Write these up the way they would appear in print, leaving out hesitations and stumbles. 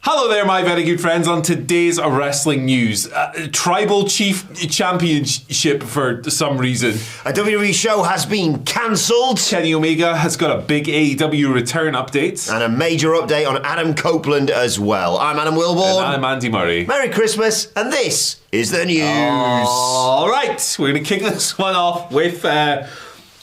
Hello there, my very good friends. On today's wrestling news, Tribal Chief Championship for some reason. A WWE show has been cancelled. Kenny Omega has got a big AEW return update. And a major update on Adam Copeland as well. I'm Adam Wilborn. And I'm Andy Murray. Merry Christmas, and this is the news. All right, we're going to kick this one off with...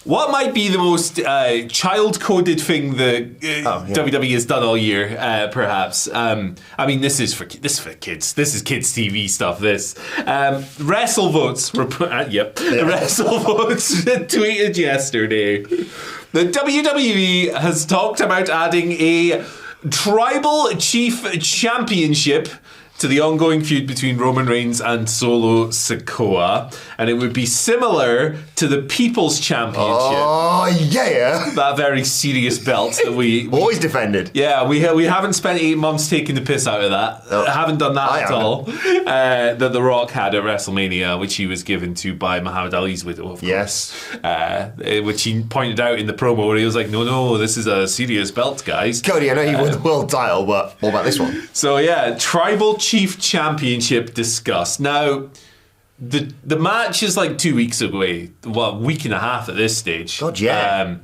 what might be the most child-coded thing that WWE has done all year, perhaps? I mean, this is for kids. This is kids' TV stuff. This Wrestle Votes were put. Wrestle Votes tweeted yesterday. The WWE has talked about adding a Tribal Chief Championship to the ongoing feud between Roman Reigns and Solo Sikoa, and it would be similar to the People's Championship. Oh yeah, that very serious belt that we always defended. Yeah, we haven't spent 8 months taking the piss out of that. Haven't done that at all. That The Rock had at WrestleMania, which he was given to by Muhammad Ali's widow. Of course. Which he pointed out in the promo where he was like, "No, this is a serious belt, guys." Cody, I know you won the world title, but what about this one? So yeah, Tribal Chief Championship discussed. Now, the match is like 2 weeks away. Well, a week and a half at this stage. God, yeah.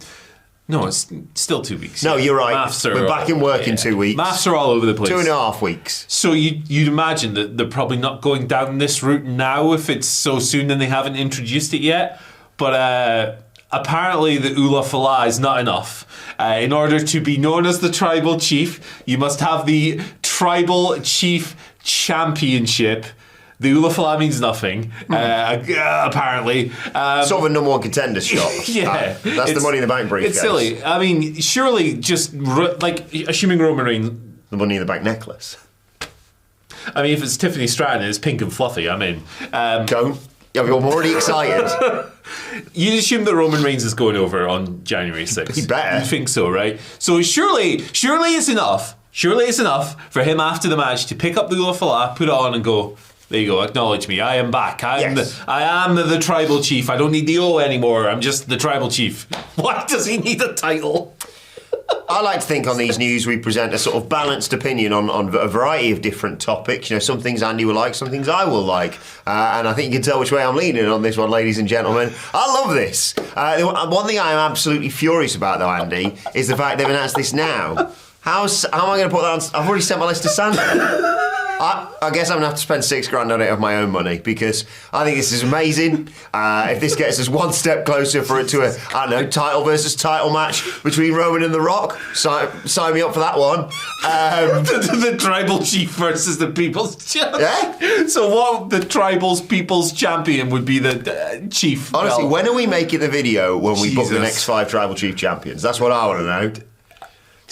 No, it's still 2 weeks. No, you're right. We're back in work in 2 weeks. Maths are all over the place. 2.5 weeks. So you'd imagine that they're probably not going down this route now if it's so soon and they haven't introduced it yet. But apparently the Ula Fala is not enough. In order to be known as the Tribal Chief, you must have the Tribal Chief Championship. The Ula Fala means nothing, apparently. Sort of a number one contender shop. Yeah. That's the Money in the Bank briefcase. It's silly. I mean, surely just, assuming Roman Reigns... The Money in the Bank necklace. I mean, if it's Tiffany Stratton and it's pink and fluffy, I'm in. Don't. I'm already excited. You'd assume that Roman Reigns is going over on January 6th. He better. You think so, right? So surely it's enough. Surely it's enough for him after the match to pick up the Ula Fala, put it on and go, there you go, acknowledge me. I am back. I am the Tribal Chief. I don't need the O anymore. I'm just the Tribal Chief. Why does he need a title? I like to think on these news we present a sort of balanced opinion on a variety of different topics. You know, some things Andy will like, some things I will like. And I think you can tell which way I'm leaning on this one, ladies and gentlemen. I love this. One thing I am absolutely furious about, though, Andy, is the fact they've announced this now. How am I going to put that on? I've already sent my list to Santa. I guess I'm going to have to spend $6,000 on it of my own money because I think this is amazing. If this gets us one step closer for it to a, title versus title match between Roman and The Rock, sign me up for that one. The Tribal Chief versus the People's Champion. Yeah? So what the Tribal's People's Champion would be the Chief. Honestly, when are we making the video when we book the Jesus. next 5 Tribal Chief Champions? That's what I want to know.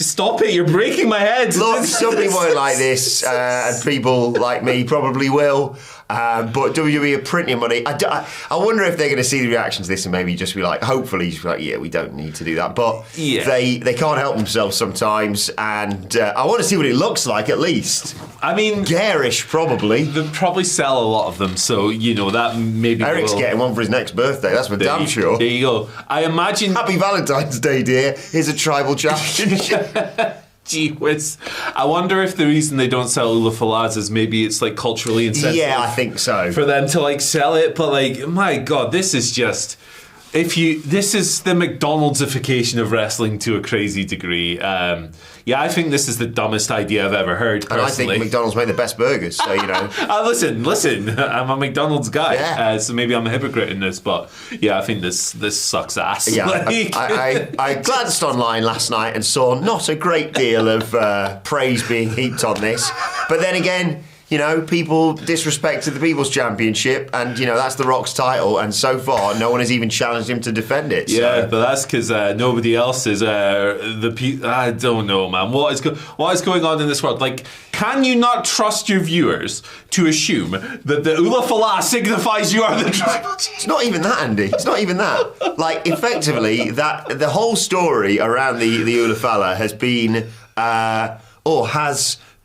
Stop it, you're breaking my head. Look, some people won't like this, and people like me probably will. But WWE are printing money. I wonder if they're going to see the reactions to this and maybe just be like, hopefully, just be like, yeah, we don't need to do that. But they can't help themselves sometimes, and I want to see what it looks like at least. I mean, garish probably. They'll probably sell a lot of them, so you know that maybe. Eric's getting one for his next birthday. That's for damn sure. There you go. I imagine. Happy Valentine's Day, dear. Here's a Tribal Championship. Gee whiz. I wonder if the reason they don't sell Ula Falas is maybe it's like culturally insensitive. Yeah, I think so. For them to like sell it, but like, my God, this is just... This is the McDonald'sification of wrestling to a crazy degree. Yeah, I think this is the dumbest idea I've ever heard, personally. And I think McDonald's make the best burgers, so, you know. Listen, I'm a McDonald's guy, yeah. So maybe I'm a hypocrite in this, but yeah, I think this sucks ass. Yeah, I glanced online last night and saw not a great deal of praise being heaped on this, but then again... You know, people disrespected the People's Championship, and, you know, that's The Rock's title, and so far, no one has even challenged him to defend it. Yeah, but that's because nobody else is I don't know, man. What is going on in this world? Like, can you not trust your viewers to assume that the Ula Fala signifies you are the Tribal Chief? It's not even that, Andy. It's not even that. Like, effectively, that the whole story around the Ula Fala has been,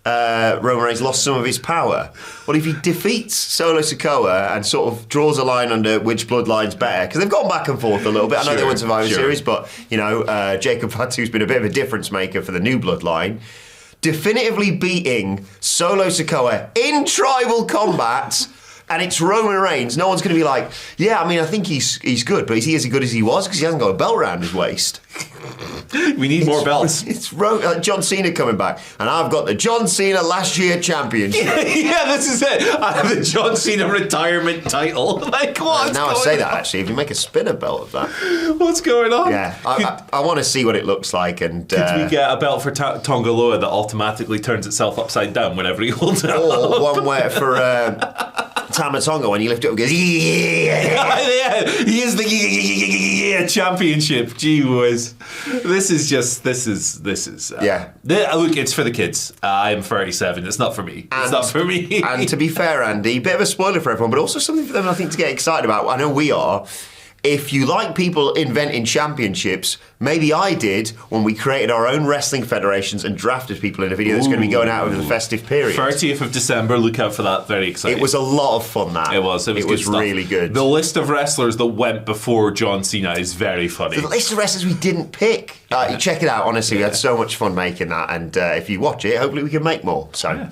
Roman Reigns lost some of his power. Well, if he defeats Solo Sikoa and sort of draws a line under which bloodline's better, because they've gone back and forth a little bit. I know they won Survivor Series, but, you know, Jacob Fatu's been a bit of a difference maker for the new bloodline. definitively beating Solo Sikoa in tribal combat, and it's Roman Reigns, no one's going to be like, yeah, I mean, I think he's good, but is he as good as he was? Because he hasn't got a belt around his waist. We need more belts. It's John Cena coming back, and I've got the John Cena last year championship. Yeah, this is it. I have the John Cena retirement title. Like, what's now I going say that, on? actually, if you make a spinner belt of that. What's going on? Yeah, I want to see what it looks like. And could we get a belt for Tongaloa that automatically turns itself upside down whenever he holds it up? Or one where for Tama Tonga, when you lift it up, it goes, yeah. Yeah, he is the championship. Gee whiz. This is. Look, it's for the kids. I'm 37. It's not for me. It's not for me. And to be fair, Andy, bit of a spoiler for everyone, but also something for them, I think, to get excited about. I know we are. If you like people inventing championships, maybe I did when we created our own wrestling federations and drafted people in a video that's going to be going out over the festive period. 30th of December, look out for that. Very exciting. It was a lot of fun, that. It was really good. The list of wrestlers that went before John Cena is very funny. The list of wrestlers we didn't pick. Check it out, honestly. We had so much fun making that, and if you watch it, hopefully we can make more. So,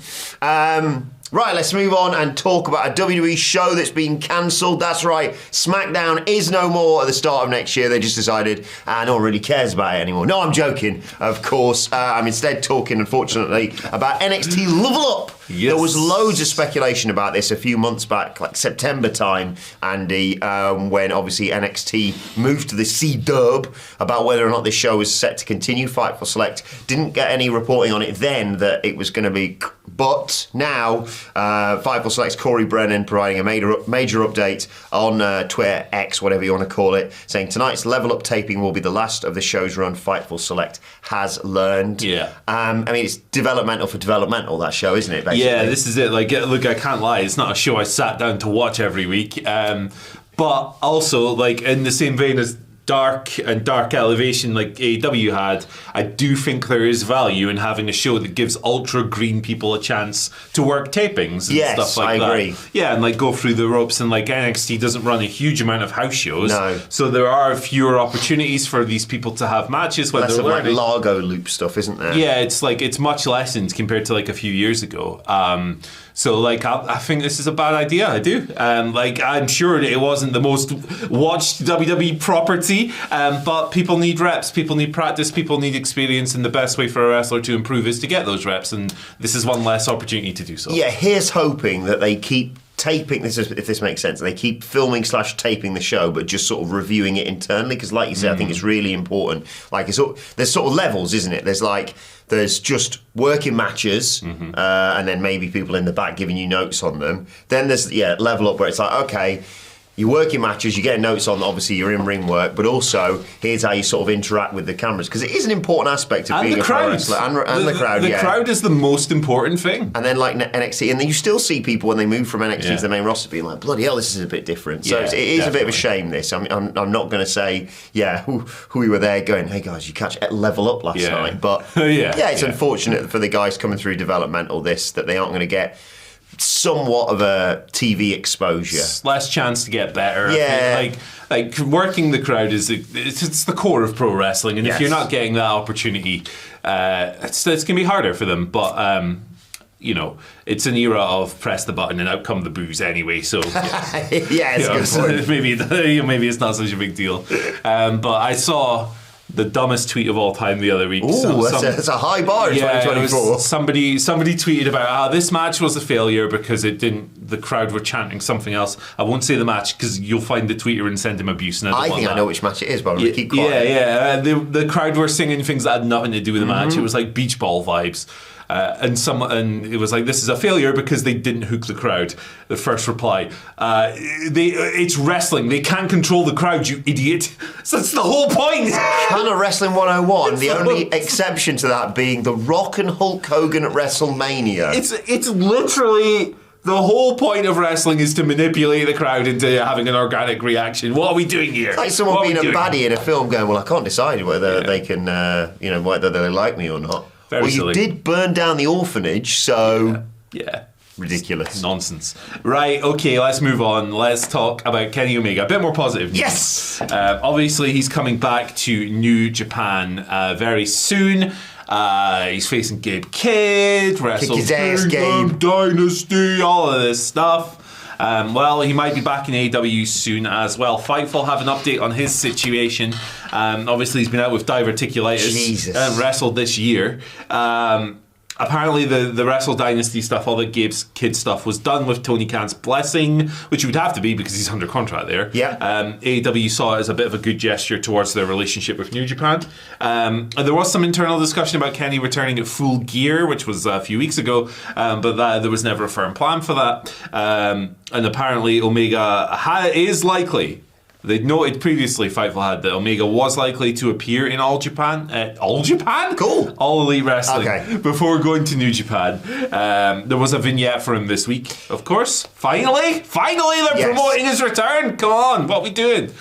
right, let's move on and talk about a WWE show that's been cancelled. That's right, SmackDown is no more at the start of next year. They just decided, no one really cares about it anymore. No, I'm joking, of course. I'm instead talking, unfortunately, about NXT Level Up. Yes. There was loads of speculation about this a few months back, like September time, Andy, when obviously NXT moved to the C-Dub, about whether or not this show was set to continue. Fightful Select didn't get any reporting on it then that it was going to be, but now Fightful Select's Corey Brennan providing a major update on Twitter, X, whatever you want to call it, saying tonight's Level Up taping will be the last of the show's run. Fightful Select has learned. Yeah. I mean, it's developmental for developmental, that show, isn't it, basically? Yeah, this is it. Like, look, I can't lie. It's not a show I sat down to watch every week. But also, like, in the same vein as Dark and Dark Elevation like AEW had, I do think there is value in having a show that gives ultra green people a chance to work tapings and stuff like that. I agree. Yeah, and like go through the ropes, and like NXT doesn't run a huge amount of house shows. No. So there are fewer opportunities for these people to have matches when they're learning. Like Largo loop stuff, isn't there? Yeah, it's much lessened compared to like a few years ago. So, like, I think this is a bad idea. I do. Like, I'm sure it wasn't the most watched WWE property, but people need reps, people need practice, people need experience, and the best way for a wrestler to improve is to get those reps, and this is one less opportunity to do so. Yeah, here's hoping that they keep taping this, if this makes sense. They keep filming / taping the show, but just sort of reviewing it internally, because, like you said, I think it's really important. Like, there's sort of levels, isn't it? There's just working matches, and then maybe people in the back giving you notes on them. Then there's Level Up, where it's like, okay, you're working matches, you're getting notes on, obviously, your in-ring work, but also here's how you sort of interact with the cameras, because it is an important aspect of being a pro wrestler. And the crowd, The crowd is the most important thing. And then, like, NXT, and then you still see people when they move from NXT to the main roster being like, bloody hell, this is a bit different. So it is a bit of a shame, this. I'm not going to say, who we were there going, hey, guys, you catch Level Up last night. But, it's unfortunate for the guys coming through developmental that they aren't going to get somewhat of a TV exposure. Less chance to get better. Yeah. Like working the crowd it's the core of pro wrestling, and if you're not getting that opportunity, it's going to be harder for them. But it's an era of press the button and out come the boos anyway. So it's a good point. maybe it's not such a big deal. But I saw the dumbest tweet of all time the other week. Ooh, that's a high bar in 2024. Somebody tweeted about this match was a failure because the crowd were chanting something else. I won't say the match because you'll find the tweeter and send him abuse. And I think I know which match it is, but I'm going to keep quiet. The crowd were singing things that had nothing to do with the match. It was like beach ball vibes. And it was like, this is a failure because they didn't hook the crowd. The first reply, it's wrestling. They can't control the crowd, you idiot. So that's the whole point. Kind of Wrestling 101. The only exception to that being The Rock and Hulk Hogan at WrestleMania. It's literally the whole point of wrestling is to manipulate the crowd into having an organic reaction. What are we doing here? It's like someone being a baddie in a film going, well, I can't decide whether they can, whether they like me or not. Very silly. You did burn down the orphanage, so... Yeah. Ridiculous. Nonsense. Right, okay, let's move on. Let's talk about Kenny Omega. A bit more positive news. Yes! Obviously, he's coming back to New Japan very soon. He's facing Gabe Kidd, wrestled his ass, Gabe. Dynasty, all of this stuff. Well, he might be back in AEW soon as well. Fightful have an update on his situation. Obviously, he's been out with diverticulitis and wrestled this year. Apparently, the Wrestle Dynasty stuff, all the Gabe's Kid stuff, was done with Tony Khan's blessing, which would have to be because he's under contract there. Yeah. AEW saw it as a bit of a good gesture towards their relationship with New Japan. There was some internal discussion about Kenny returning at Full Gear, which was a few weeks ago, but there was never a firm plan for that. And apparently, Omega is likely. They'd noted previously, Fightful had, that Omega was likely to appear in All Japan. All Japan? Cool. All Elite Wrestling. Okay. Before going to New Japan. There was a vignette for him this week, of course. Finally they're promoting his return. Come on, what are we doing?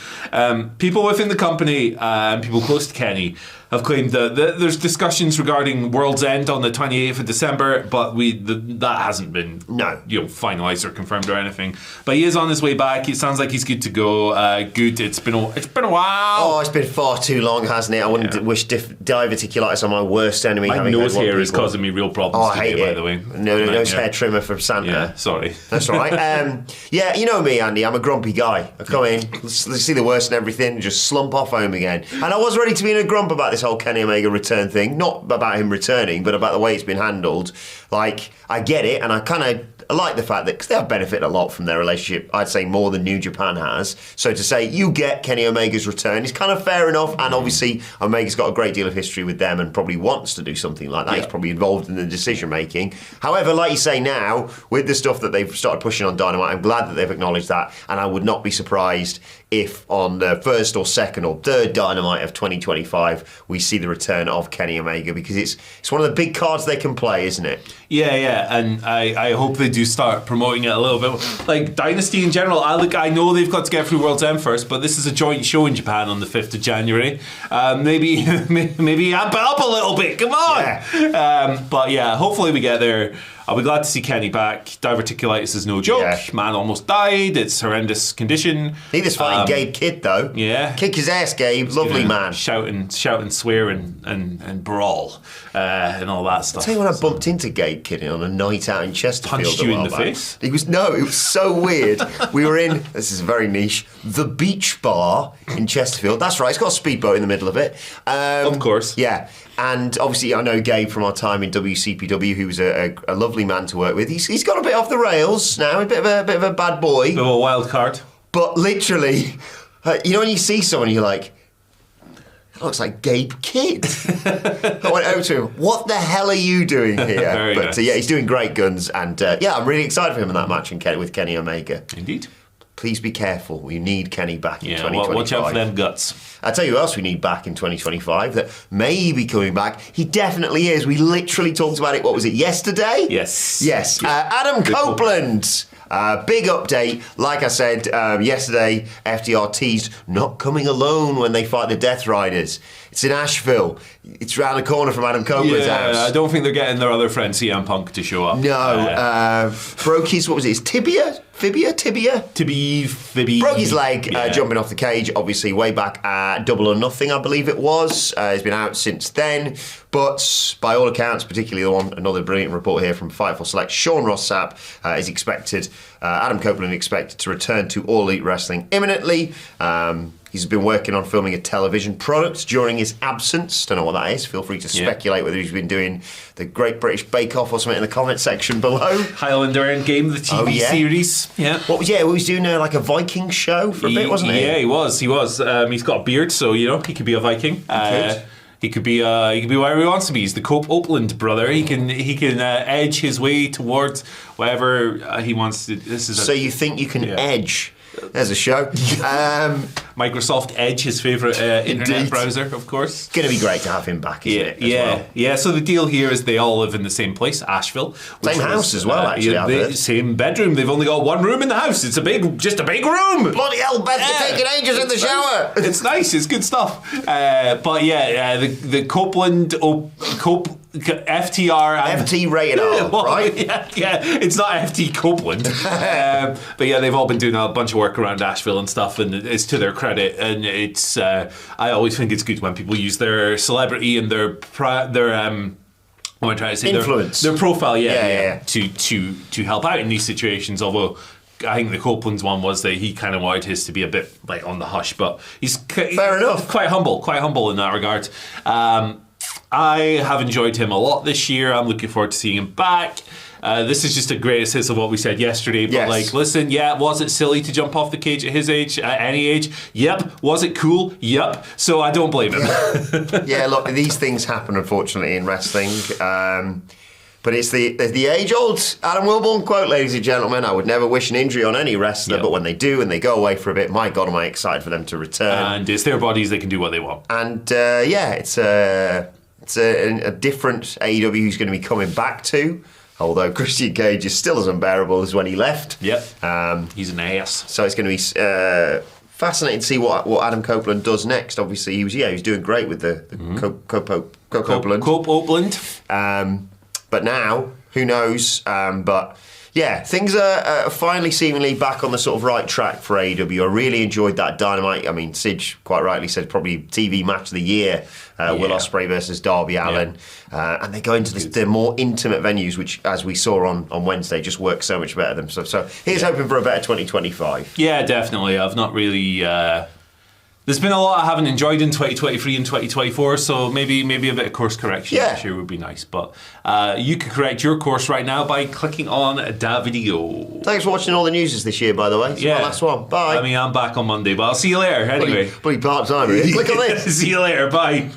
People within the company and people close to Kenny have claimed that there's discussions regarding World's End on the 28th of December, but that hasn't been finalised or confirmed or anything. But he is on his way back. It sounds like he's good to go. Good. It's been a while. Oh, it's been far too long, hasn't it? I wouldn't wish diverticulitis on my worst enemy. My nose hair is causing me real problems today, by the way. Nose hair trimmer from Santa. Yeah, sorry. That's all right. Yeah, you know me, Andy. I'm a grumpy guy. I come in, see the worst and everything, and just slump off home again. And I was ready to be in a grump about this whole Kenny Omega return thing. Not about him returning, but about the way it's been handled. Like, I get it, and I like the fact that, because they have benefited a lot from their relationship, I'd say more than New Japan has. So to say, you get Kenny Omega's return is kind of fair enough, and obviously Omega's got a great deal of history with them and probably wants to do something like that. Yeah. He's probably involved in the decision making. However, like you say now, with the stuff that they've started pushing on Dynamite, I'm glad that they've acknowledged that, and I would not be surprised if on the first or second or third Dynamite of 2025 we see the return of Kenny Omega, because it's one of the big cards they can play, isn't it? Yeah, and I hope they do start promoting it a little bit. Like Dynasty in general, I know they've got to get through World's End first, but this is a joint show in Japan on the 5th of January. Maybe amp it up a little bit, come on! Yeah. But yeah, hopefully we get there. I'll be glad to see Kenny back. Diverticulitis is no joke. Yeah. Man almost died. It's a horrendous condition. Neither's fighting Gabe Kidd, though. Yeah. Kick his ass, Gabe. Lovely man. Shout and swear and brawl and all that stuff. I'll tell you when I bumped into Gabe Kidd on a night out in Chesterfield. Punched you in the face? It was so weird. We were in, this is very niche, the Beach Bar in Chesterfield. That's right, it's got a speedboat in the middle of it. Of course. Yeah. And obviously, I know Gabe from our time in WCPW, who was a lovely man to work with. He's got a bit off the rails now, a bit of a bad boy. Bit of a wild card. But literally, you know when you see someone, you're like, it looks like Gabe Kidd. I went over to him, what the hell are you doing here? But nice. Yeah, he's doing great guns. And I'm really excited for him in that match with Kenny Omega. Indeed. Please be careful. We need Kenny back in 2025. Watch out for them guts. I'll tell you who else we need back in 2025 that may be coming back. He definitely is. We literally talked about it, what was it, yesterday? Yes. Yes. Adam Copeland. Big update. Like I said yesterday, FTR teased not coming alone when they fight the Death Riders. It's in Asheville. It's round the corner from Adam Copeland's house. I don't think they're getting their other friend CM Punk to show up. No. Broke his, what was it, his tibia? Fibia? Broke his leg jumping off the cage, obviously way back at Double or Nothing, I believe it was. He's been out since then. But by all accounts, particularly another brilliant report here from Fightful Select, Sean Ross Sapp is expected, Adam Copeland expected to return to All Elite Wrestling imminently. He's been working on filming a television product during his absence. Don't know what that is. Feel free to speculate whether he's been doing the Great British Bake Off or something in the comment section below. Highlander Endgame, the TV series. Yeah. He was doing like a Viking show for a bit, wasn't he? Yeah, he was. He's got a beard, so he could be a Viking. He could be wherever he wants to be. He's the Copeland brother. He can edge his way towards wherever he wants to. So you think you can edge? There's a show. Microsoft Edge, his favourite internet browser, of course. It's going to be great to have him back, isn't it? Yeah. So the deal here is they all live in the same place, Asheville. Same house as well, actually. Same bedroom. They've only got one room in the house. It's just a big room. Bloody hell, Beth, you're taking ages in the shower. It's nice. It's good stuff. The Copeland FTR and FT rated R, right? Yeah, it's not FT Copeland. But they've all been doing a bunch of work around Asheville and stuff, and it's to their credit. credit, and it's. I always think it's good when people use their celebrity and their what am I trying to say? Influence. Their profile, Yeah. to help out in these situations. Although I think the Copeland's one was that he kind of wanted his to be a bit like on the hush, but he's fair enough. Quite humble in that regard. I have enjoyed him a lot this year. I'm looking forward to seeing him back. This is just a greatest hits of what we said yesterday. But like, listen, was it silly to jump off the cage at his age, at any age? Yep. Was it cool? Yep. So I don't blame him. Yeah, look, these things happen, unfortunately, in wrestling. But it's the age-old Adam Wilborn quote, ladies and gentlemen. I would never wish an injury on any wrestler, but when they do and they go away for a bit, my God, am I excited for them to return. And it's their bodies, they can do what they want. And it's a different AEW who's going to be coming back to, although Christian Cage is still as unbearable as when he left. Yep. He's an ass. So it's going to be fascinating to see what Adam Copeland does next. Obviously, he was doing great with the Copeland. Copeland. But now, who knows? But yeah, things are finally seemingly back on the sort of right track for AEW. I really enjoyed that Dynamite. I mean, Sige quite rightly said probably TV match of the year, Will Ospreay versus Darby Allin. And they go into the more intimate venues, which, as we saw on Wednesday, just work so much better than them. So here's hoping for a better 2025. Yeah, definitely. I've not really... There's been a lot I haven't enjoyed in 2023 and 2024, so maybe a bit of course correction this year would be nice. But you can correct your course right now by clicking on that video. Thanks for watching all the news this year, by the way. It's my last one. Bye. I mean, I'm back on Monday, but I'll see you later anyway. Bloody part-timer. Click on this. See you later. Bye.